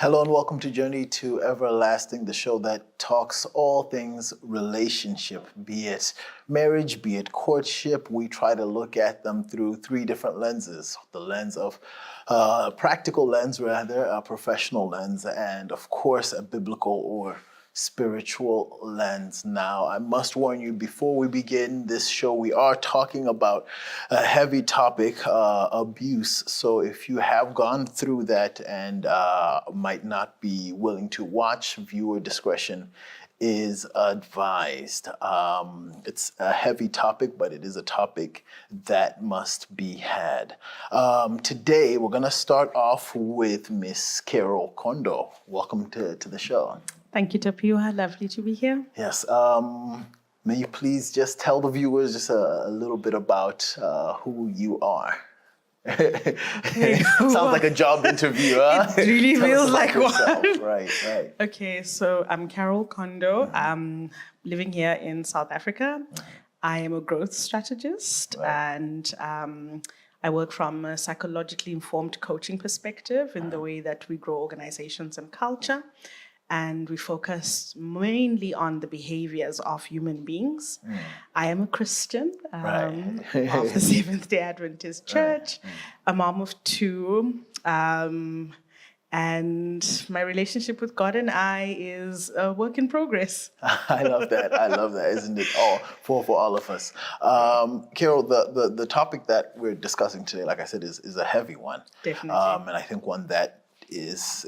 Hello and welcome to Journey to Everlasting, the show that talks all things relationship, be it marriage, be it courtship. We try to look at them through three different lenses. The lens of practical lens, rather, a professional lens, and of course a biblical or spiritual lens. Now, I must warn you, before we begin this show, we are talking about a heavy topic, abuse. So if you have gone through that and might not be willing to watch, viewer discretion is advised. It's a heavy topic, but it is a topic that must be had. Today, we're going to start off with Miss Carol Kondo. Welcome to the show. Thank you, Tapua. Lovely to be here. Yes. May you please just tell the viewers just a little bit about who you are. Sounds like a job interview, huh? It really feels like one. Right. Okay, so I'm Carol Kondo. I'm living here in South Africa. I am a growth strategist, and I work from a psychologically informed coaching perspective in the way that we grow organizations and culture. And we focus mainly on the behaviors of human beings. I am a Christian of the Seventh-day Adventist Church, a mom of two, and my relationship with God and I is a work in progress. I love that. Isn't it all for all of us? Carol, the topic that we're discussing today, like I said, is a heavy one. Definitely. And I think one that needs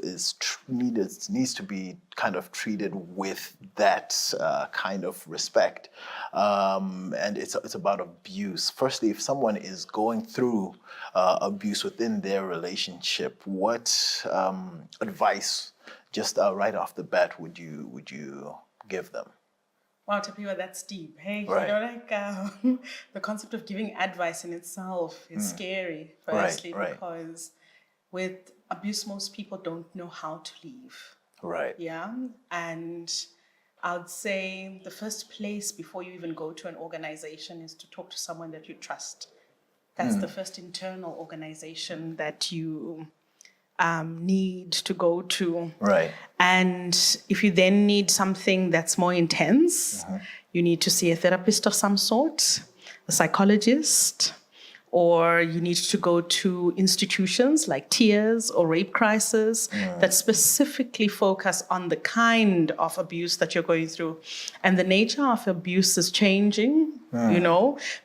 to be kind of treated with that kind of respect, and it's about abuse. Firstly, if someone is going through abuse within their relationship, what advice, just right off the bat, would you give them? Wow, Tapua, that's deep. Hey, right. The concept of giving advice in itself is scary. Firstly, because with abuse, most people don't know how to leave. Right. Yeah. And I would say the first place before you even go to an organization is to talk to someone that you trust. That's the first internal organization that you need to go to. Right. And if you then need something that's more intense, you need to see a therapist of some sort, a psychologist, or you need to go to institutions like Tears or Rape Crisis that specifically focus on the kind of abuse that you're going through. And the nature of abuse is changing,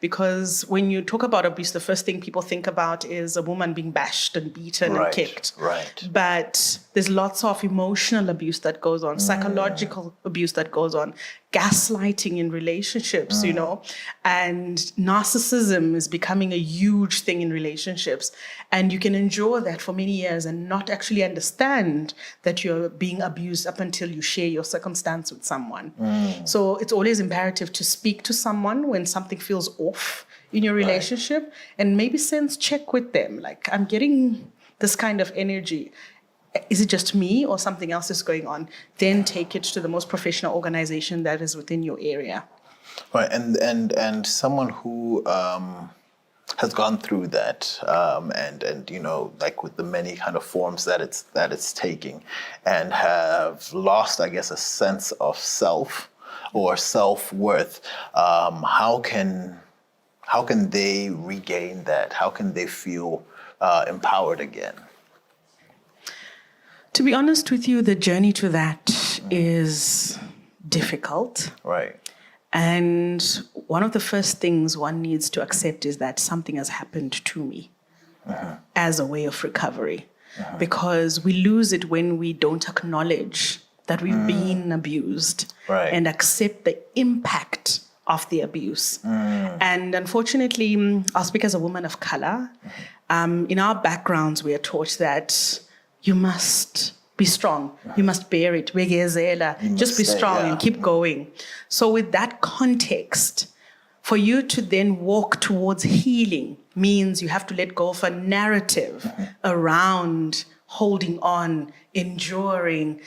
because when you talk about abuse, the first thing people think about is a woman being bashed and beaten and kicked. Right. But there's lots of emotional abuse that goes on, psychological abuse that goes on, gaslighting in relationships, and narcissism is becoming a huge thing in relationships. And you can endure that for many years and not actually understand that you're being abused up until you share your circumstance with someone. So it's always imperative to speak to someone when something feels off in your relationship and maybe sense check with them. Like, I'm getting this kind of energy. Is it just me or something else is going on? Then take it to the most professional organization that is within your area. Right, and someone who has gone through that, and like with the many kind of forms that it's taking, and have lost, I guess, a sense of self or self-worth. How can they regain that? How can they feel empowered again? To be honest with you, the journey to that is difficult. Right. And one of the first things one needs to accept is that something has happened to me as a way of recovery. Because we lose it when we don't acknowledge that we've been abused and accept the impact of the abuse. And unfortunately, I'll speak as a woman of color. In our backgrounds, we are taught that you must be strong. You must bear it. Just be strong and keep going. So with that context, for you to then walk towards healing means you have to let go of a narrative around holding on, enduring,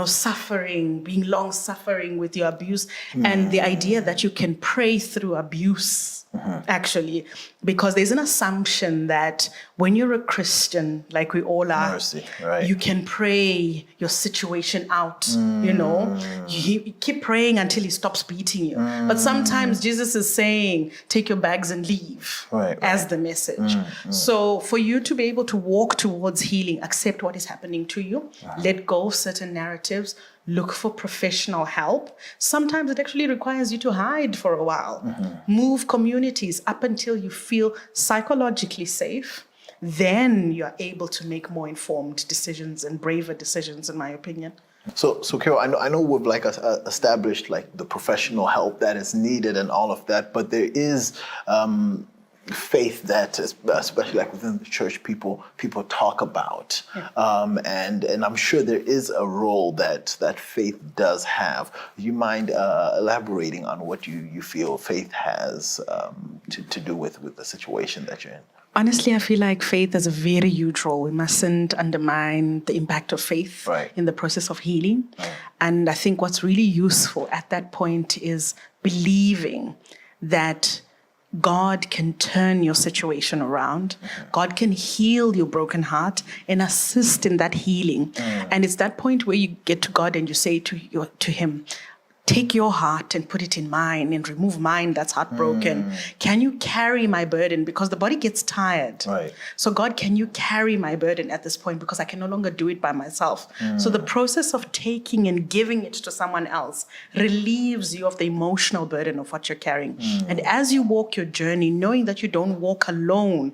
suffering, being long suffering with your abuse. And the idea that you can pray through abuse, actually, because there's an assumption that when you're a Christian, like we all are, Mercy, right. you can pray your situation out, You keep praying until he stops beating you. But sometimes Jesus is saying, take your bags and leave, as the message. So for you to be able to walk towards healing, accept what is happening to you, let go of certain narratives, look for professional help. Sometimes it actually requires you to hide for a while, move communities up until you feel psychologically safe. Then you're able to make more informed decisions and braver decisions, in my opinion. So Carol, I know we've established like the professional help that is needed and all of that, but there is faith that, especially like within the church, people talk about, and I'm sure there is a role that faith does have. Do you mind elaborating on what you feel faith has to do with the situation that you're in? Honestly, I feel like faith has a very huge role. We mustn't undermine the impact of faith in the process of healing. And I think what's really useful at that point is believing that God can turn your situation around. God can heal your broken heart and assist in that healing. And it's that point where you get to God and you say to him, take your heart and put it in mine and remove mine that's heartbroken. Can you carry my burden? Because the body gets tired. So God, can you carry my burden at this point? Because I can no longer do it by myself. So the process of taking and giving it to someone else relieves you of the emotional burden of what you're carrying. And as you walk your journey, knowing that you don't walk alone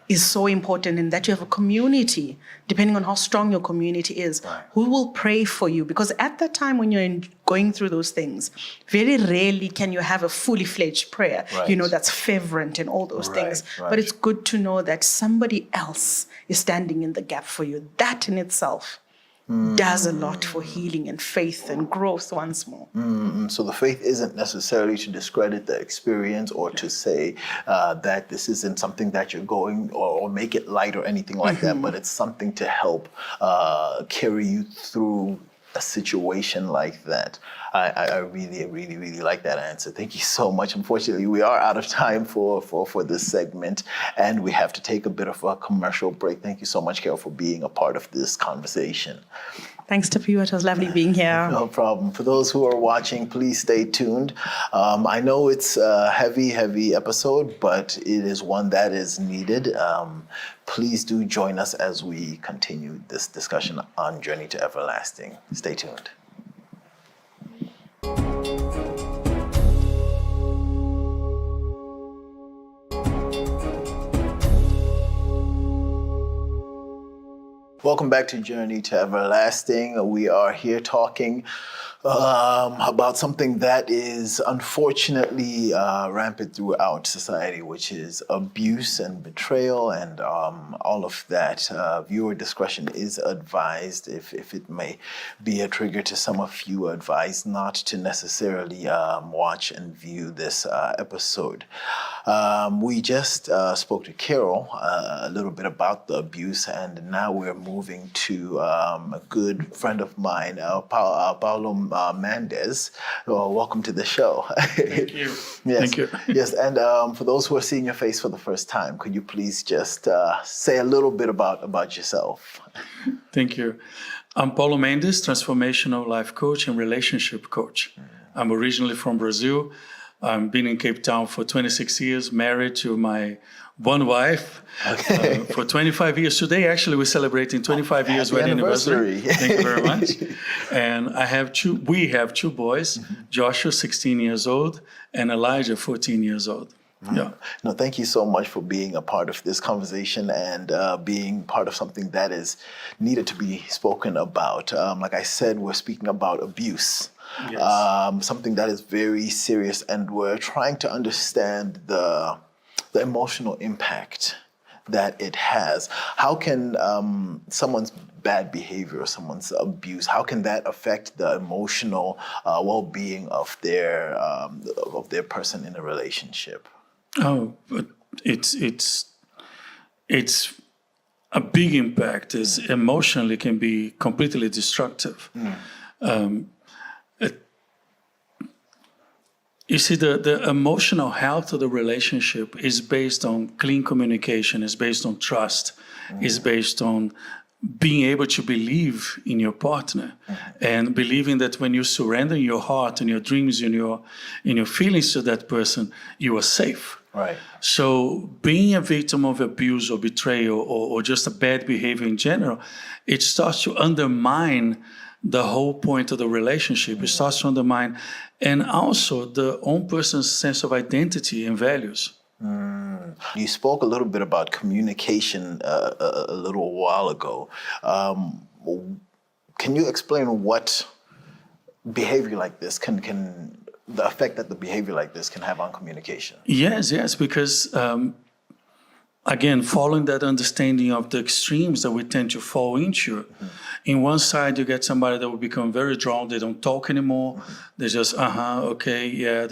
is so important, and that you have a community, depending on how strong your community is, who will pray for you. Because at that time when you're going through those things, very rarely can you have a fully fledged prayer, that's fervent and all those things. But it's good to know that somebody else is standing in the gap for you. That in itself does a lot for healing and faith and growth once more. So the faith isn't necessarily to discredit the experience or to say that this isn't something that you're going or make it light or anything like that, but it's something to help carry you through a situation like that. I really, really, really like that answer. Thank you so much. Unfortunately, we are out of time for this segment, and we have to take a bit of a commercial break. Thank you so much, Carol, for being a part of this conversation. Thanks to you. It was lovely being here. No problem. For those who are watching, please stay tuned. I know it's a heavy episode, but it is one that is needed. Please do join us as we continue this discussion on Journey to Everlasting. Stay tuned. Welcome back to Journey to Everlasting. We are here talking about something that is unfortunately rampant throughout society, which is abuse and betrayal and all of that. Viewer discretion is advised. If it may be a trigger to some of you, advised not to necessarily watch and view this episode. We just spoke to Carol a little bit about the abuse, and now we're moving to a good friend of mine, Paulo Mendes. Welcome to the show. Thank you. Yes. Thank you. Yes, and for those who are seeing your face for the first time, could you please just say a little bit about yourself? Thank you. I'm Paulo Mendes, transformational life coach and relationship coach. I'm originally from Brazil. I've been in Cape Town for 26 years, married to my one wife for 25 years. Today, actually, we're celebrating 25 years wedding anniversary. Thank you very much. And we have two boys, Joshua, 16 years old, and Elijah, 14 years old. Yeah. No, thank you so much for being a part of this conversation and being part of something that is needed to be spoken about. Like I said, we're speaking about abuse. Yes. Something that is very serious, and we're trying to understand the emotional impact that it has. How can someone's bad behavior or someone's abuse, how can that affect the emotional well-being of their person in a relationship? Oh, but it's a big impact is emotionally can be completely destructive. You see, the emotional health of the relationship is based on clean communication, is based on trust, is based on being able to believe in your partner and believing that when you surrender your heart and your dreams and your feelings to that person, you are safe. Right. So being a victim of abuse or betrayal or just a bad behavior in general, it starts to undermine the whole point of the relationship. It starts to undermine, and also the own person's sense of identity and values. You spoke a little bit about communication a little while ago. Can you explain what behavior like this the effect that the behavior like this can have on communication? Yes, because again, following that understanding of the extremes that we tend to fall into. In one side, you get somebody that will become very drawn. They don't talk anymore. They just, okay, yeah.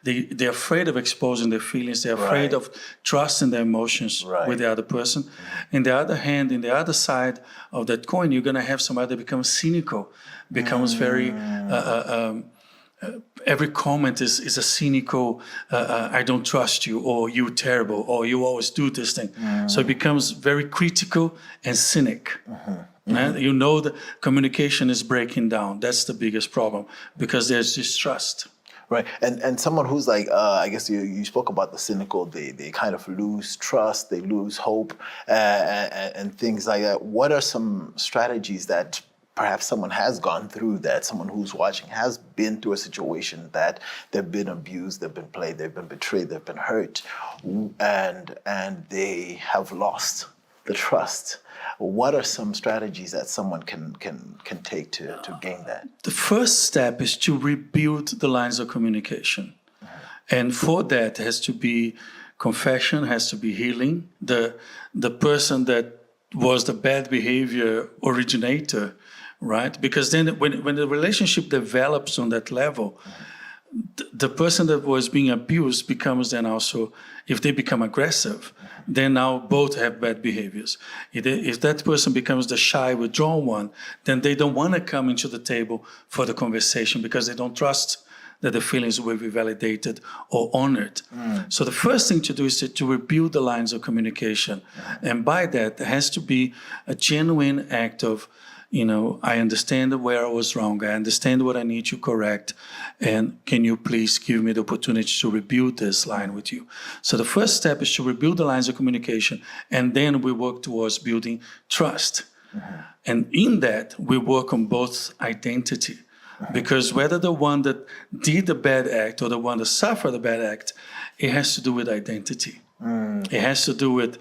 They're afraid of exposing their feelings. They're afraid of trusting their emotions with the other person. On the other hand, in the other side of that coin, you're going to have somebody that becomes cynical, becomes very... every comment is a cynical, I don't trust you, or you're terrible, or you always do this thing. So it becomes very critical and cynic. You know the communication is breaking down. That's the biggest problem because there's distrust. Right, and someone who's like, I guess you spoke about the cynical, they kind of lose trust, they lose hope, and things like that. What are some strategies that perhaps someone has gone through, that someone who's watching has been through a situation that they've been abused, they've been played, they've been betrayed, they've been hurt, and they have lost the trust? What are some strategies that someone can take to gain that? The first step is to rebuild the lines of communication. And for that has to be confession, has to be healing. The person that was the bad behavior originator, right? Because then when the relationship develops on that level, the person that was being abused becomes then also, if they become aggressive, then now both have bad behaviors. If that person becomes the shy, withdrawn one, then they don't want to come into the table for the conversation because they don't trust that the feelings will be validated or honored. So the first thing to do is to rebuild the lines of communication. And by that, there has to be a genuine act of, I understand where I was wrong. I understand what I need to correct. And can you please give me the opportunity to rebuild this line with you? So the first step is to rebuild the lines of communication. And then we work towards building trust. And in that, we work on both identity. Because whether the one that did the bad act or the one that suffered the bad act, it has to do with identity. It has to do with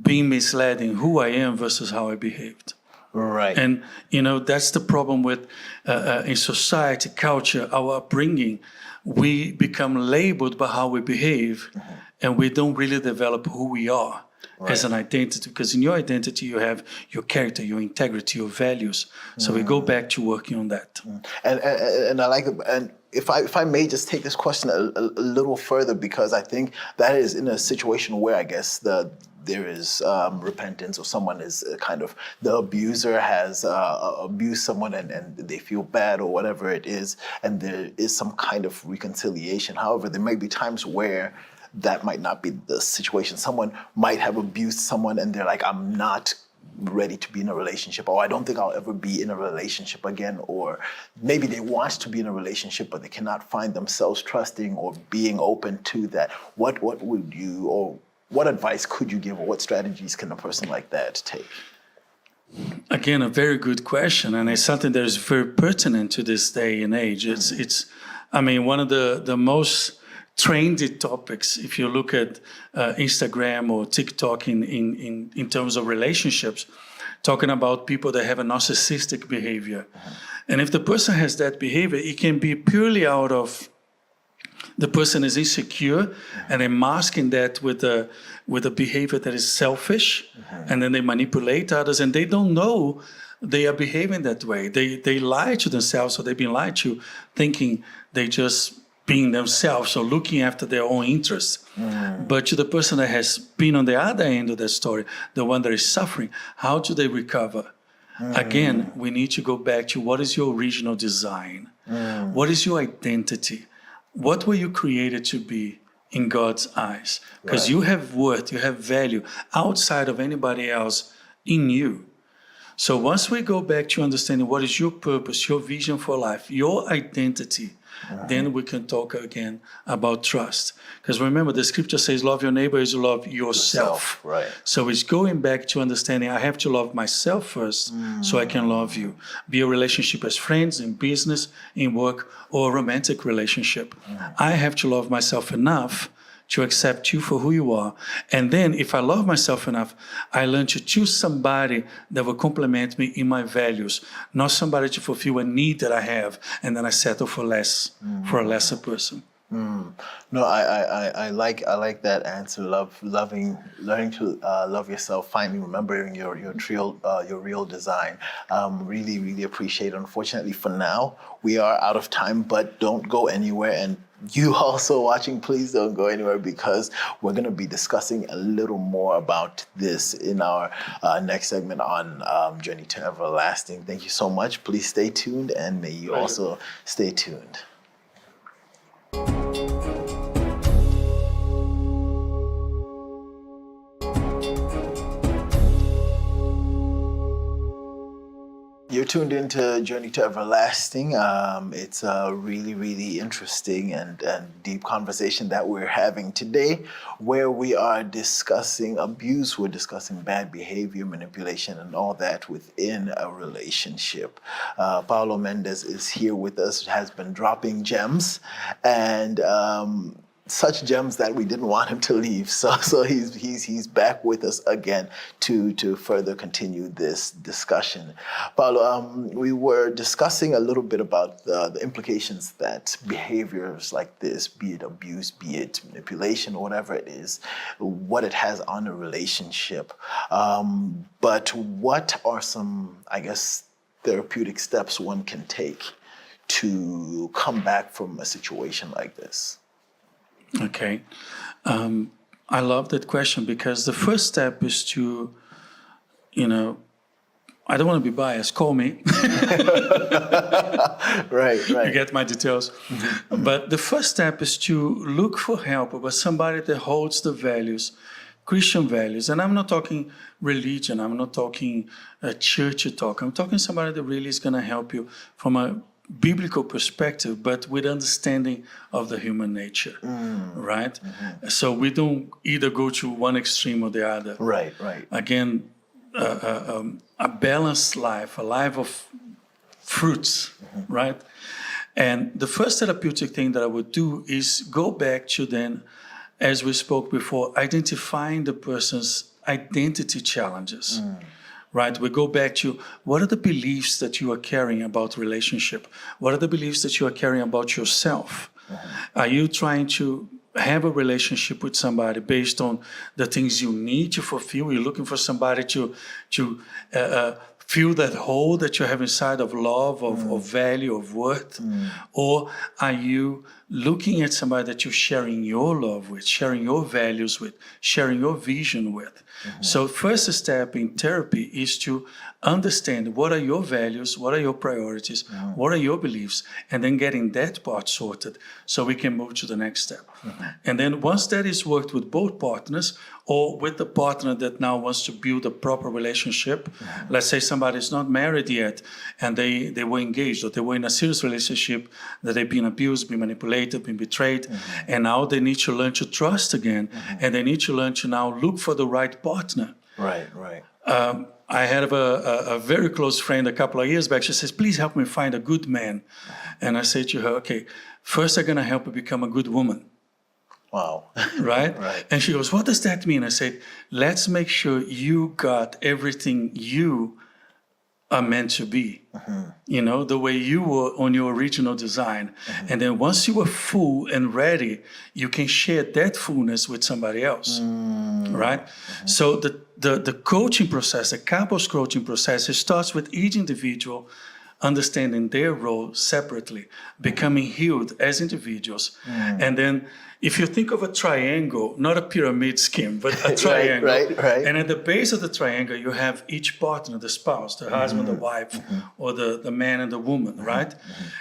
being misled in who I am versus how I behaved. Right. And, that's the problem with, in society, culture, our upbringing. We become labeled by how we behave, and we don't really develop who we are as an identity. Because in your identity, you have your character, your integrity, your values. So we go back to working on that. And I like it. And if I may just take this question a little further, because I think that is in a situation where I guess there is repentance, or someone is the abuser has abused someone and they feel bad or whatever it is, and there is some kind of reconciliation. However, there may be times where that might not be the situation. Someone might have abused someone and they're like, I'm not ready to be in a relationship, or I don't think I'll ever be in a relationship again, or maybe they want to be in a relationship but they cannot find themselves trusting or being open to that. What would you, or what advice could you give, or what strategies can a person like that take? Again, a very good question, and it's something that is very pertinent to this day and age. It's one of the most trendy topics, if you look at Instagram or TikTok in terms of relationships, talking about people that have a narcissistic behavior. And if the person has that behavior, it can be purely out of the person is insecure and they're masking that with a behavior that is selfish, and then they manipulate others, and they don't know they are behaving that way. They lie to themselves, or they've been lied to, thinking they just being themselves or looking after their own interests. But to the person that has been on the other end of that story, the one that is suffering, how do they recover? Again, we need to go back to what is your original design? What is your identity? What were you created to be in God's eyes? Because you have worth, you have value outside of anybody else in you. So once we go back to understanding what is your purpose, your vision for life, your identity, then we can talk again about trust. Because remember, the scripture says, love your neighbor as you love yourself. Right. So it's going back to understanding I have to love myself first so I can love you. Be a relationship as friends, in business, in work, or a romantic relationship. I have to love myself enough to accept you for who you are. And then if I love myself enough, I learn to choose somebody that will complement me in my values, not somebody to fulfill a need that I have, and then I settle for less, for a lesser person. No, I like that answer. Learning to love yourself, remembering your real design. Really appreciate it. Unfortunately, for now, we are out of time. But don't go anywhere, and you also watching, please don't go anywhere, because we're going to be discussing a little more about this in our next segment on Journey to Everlasting. Thank you so much. Please stay tuned, and may you also stay tuned. You're tuned into Journey to Everlasting. It's a really interesting and deep conversation that we're having today, where we are discussing abuse, we're discussing bad behavior, manipulation, and all that within a relationship. Paulo Mendes is here with us, has been dropping gems, and such gems that we didn't want him to leave. So he's back with us again to further continue this discussion. Paulo, we were discussing a little bit about the implications that behaviors like this, be it abuse, be it manipulation, whatever it is, what it has on a relationship. But what are some, I guess, therapeutic steps one can take to come back from a situation like this? Okay. I love that question, because the first step is to, I don't want to be biased, call me. Right. You get my details. But the first step is to look for help about somebody that holds the values, Christian values. And I'm not talking religion, I'm not talking church talk. I'm talking somebody that really is going to help you from a biblical perspective, but with understanding of the human nature, right? So we don't either go to one extreme or the other. Right. Again, a balanced life, a life of fruits, right? And the first therapeutic thing that I would do is go back to then, as we spoke before, identifying the person's identity challenges. Right? We go back to what are the beliefs that you are carrying about relationship? What are the beliefs that you are carrying about yourself? Are you trying to have a relationship with somebody based on the things you need to fulfill? You're looking for somebody to fill that hole that you have inside of love, of value, of worth? Or are you looking at somebody that you're sharing your love with, sharing your values with, sharing your vision with? So first step in therapy is to understand what are your values, what are your priorities, what are your beliefs, and then getting that part sorted so we can move to the next step. And then once that is worked with both partners, or with the partner that now wants to build a proper relationship, let's say somebody is not married yet and they were engaged, or they were in a serious relationship, that they've been abused, been manipulated, been betrayed, and now they need to learn to trust again, and they need to learn to now look for the right partner. Right. I had a very close friend a couple of years back. She says, please help me find a good man. And I say to her, okay, first I'm going to help you become a good woman. Wow. Right? And she goes, what does that mean? I said, let's make sure you got everything you are meant to be, the way you were on your original design. And then once you are full and ready, you can share that fullness with somebody else, right? So the coaching process, the couples coaching process, it starts with each individual understanding their role separately, becoming healed as individuals. And then if you think of a triangle, not a pyramid scheme, but a triangle, right. and at the base of the triangle, you have each partner, the spouse, the husband, the wife, or the man and the woman, right?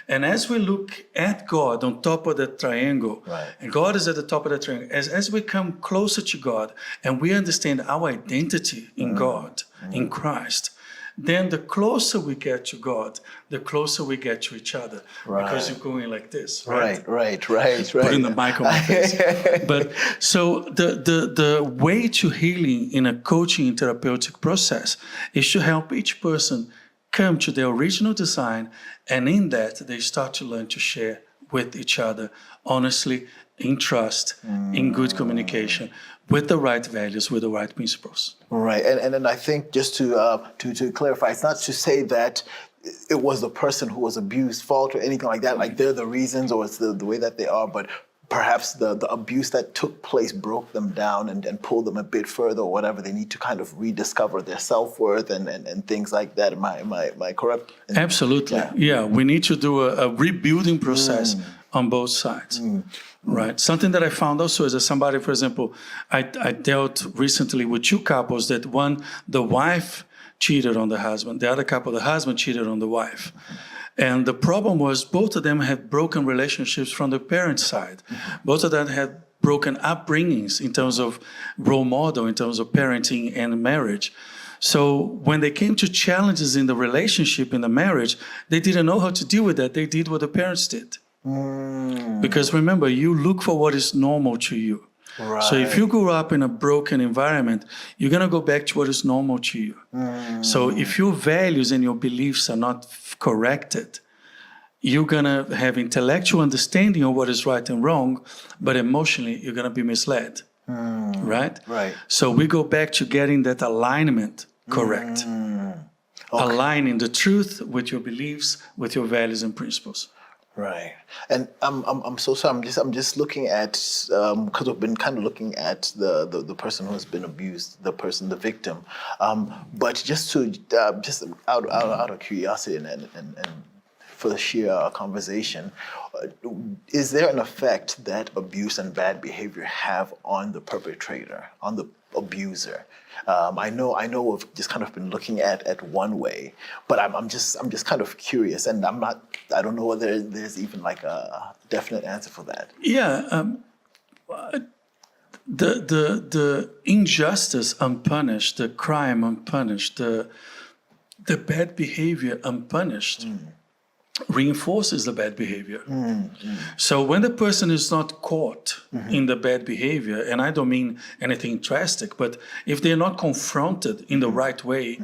And as we look at God on top of the triangle, and God is at the top of the triangle, as we come closer to God and we understand our identity in God, in Christ, then the closer we get to God, the closer we get to each other. Because you're going like this, right? Right. Putting the mic on my face. But so the way to healing in a coaching and therapeutic process is to help each person come to their original design, and in that they start to learn to share with each other honestly, in trust, in good communication, with the right values, with the right principles. Right, and then I think just to clarify, it's not to say that it was the person who was abused fault or anything like that, like they're the reasons or it's the way that they are, but perhaps the abuse that took place broke them down and pulled them a bit further or whatever. They need to kind of rediscover their self-worth and things like that. Am I correct? Absolutely. Yeah, we need to do a rebuilding process on both sides. Right. Something that I found also is that somebody, for example, I dealt recently with two couples that one, the wife cheated on the husband. The other couple, the husband cheated on the wife. And the problem was both of them had broken relationships from the parent side. Both of them had broken upbringings in terms of role model, in terms of parenting and marriage. So when they came to challenges in the relationship, in the marriage, they didn't know how to deal with that. They did what the parents did. Because remember, you look for what is normal to you. Right. So if you grew up in a broken environment, you're going to go back to what is normal to you. So if your values and your beliefs are not corrected, you're going to have intellectual understanding of what is right and wrong, but emotionally, you're going to be misled. Right? Right. So we go back to getting that alignment correct. Aligning the truth with your beliefs, with your values and principles. Right, and I'm so sorry. I'm just looking at because we've been kind of looking at the person who has been abused, the victim. But just out of curiosity and for the sheer conversation, is there an effect that abuse and bad behavior have on the perpetrator, on the abuser? I know we've just kind of been looking at one way, but I'm just kind of curious, and I don't know whether there's even like a definite answer for that. Yeah, the injustice unpunished, the crime unpunished, the bad behavior unpunished reinforces the bad behavior. So when the person is not caught in the bad behavior, and I don't mean anything drastic, but if they're not confronted in the right way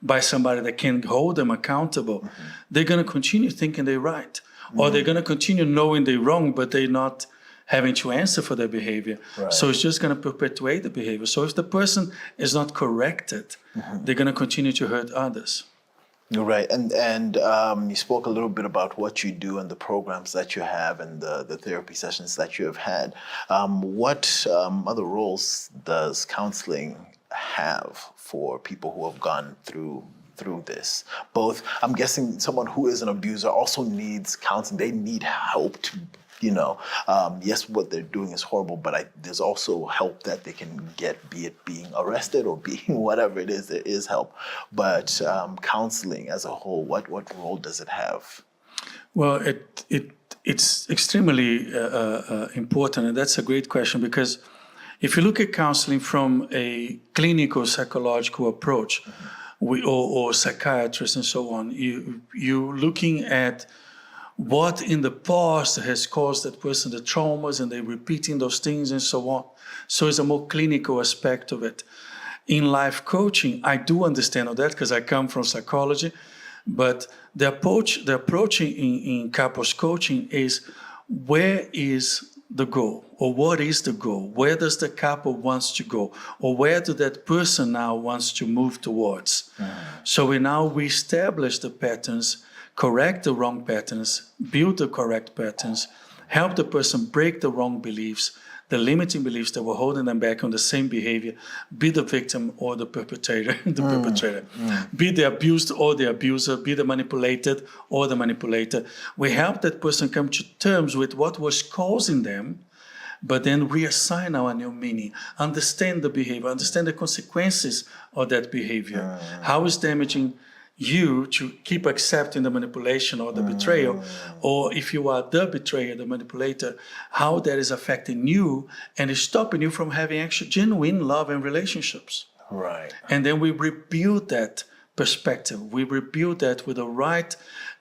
by somebody that can hold them accountable, they're going to continue thinking they're right. Or they're going to continue knowing they're wrong, but they're not having to answer for their behavior. Right. So it's just going to perpetuate the behavior. So if the person is not corrected, they're going to continue to hurt others. Right, and you spoke a little bit about what you do and the programs that you have and the therapy sessions that you have had. What other roles does counseling have for people who have gone through this? Both, I'm guessing someone who is an abuser also needs counseling. They need help to, yes, what they're doing is horrible, but there's also help that they can get, be it being arrested or being whatever it is, there is help. But counseling as a whole, what role does it have? Well, it's extremely important, and that's a great question, because if you look at counseling from a clinical psychological approach, or psychiatrists and so on, you're looking at what in the past has caused that person the traumas, and they're repeating those things and so on. So it's a more clinical aspect of it. In life coaching, I do understand all that because I come from psychology, but the approach in couples coaching is, where is the goal, or what is the goal? Where does the couple wants to go, or where do that person now wants to move towards? So we establish the patterns, correct the wrong patterns, build the correct patterns, help the person break the wrong beliefs, the limiting beliefs that were holding them back on the same behavior, be the victim or the perpetrator, be the abused or the abuser, be the manipulated or the manipulator. We help that person come to terms with what was causing them, but then reassign our new meaning, understand the behavior, understand the consequences of that behavior. How is damaging you to keep accepting the manipulation or the betrayal, or if you are the betrayer, the manipulator, how that is affecting you and is stopping you from having actual genuine love and relationships. Right. And then we rebuild that perspective. We rebuild that with the right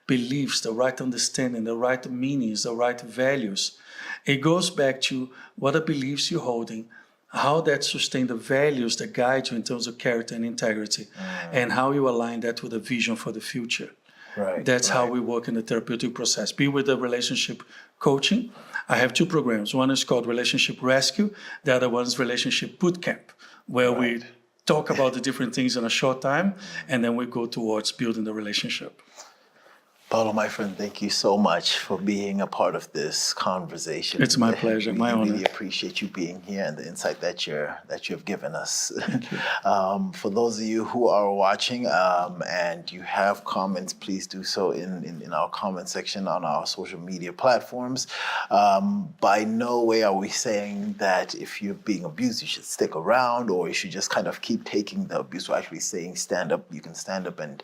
beliefs, the right understanding, the right meanings, the right values. It goes back to what are beliefs you're holding, how that sustain the values that guide you in terms of character and integrity, and how you align that with a vision for the future. Right. That's how we work in the therapeutic process. Be with the relationship coaching. I have 2 programs. One is called Relationship Rescue. The other one is Relationship Bootcamp, where we talk about the different things in a short time, and then we go towards building the relationship. Paulo, my friend, thank you so much for being a part of this conversation. It's my pleasure, my honor. We really appreciate you being here and the insight that you have given us. For those of you who are watching and you have comments, please do so in our comment section on our social media platforms. By no way are we saying that if you're being abused, you should stick around or you should just kind of keep taking the abuse. We're actually saying stand up. You can stand up and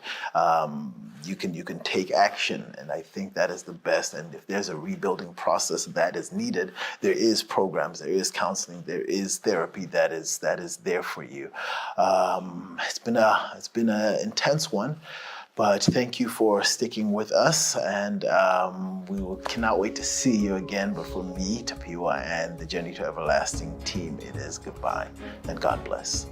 you can take action. And I think that is the best. And if there's a rebuilding process that is needed, there is programs, there is counseling, there is therapy that is there for you. It's been an intense one, but thank you for sticking with us. And cannot wait to see you again. But for me, Tapiwa, and the Journey to Everlasting team, it is goodbye and God bless.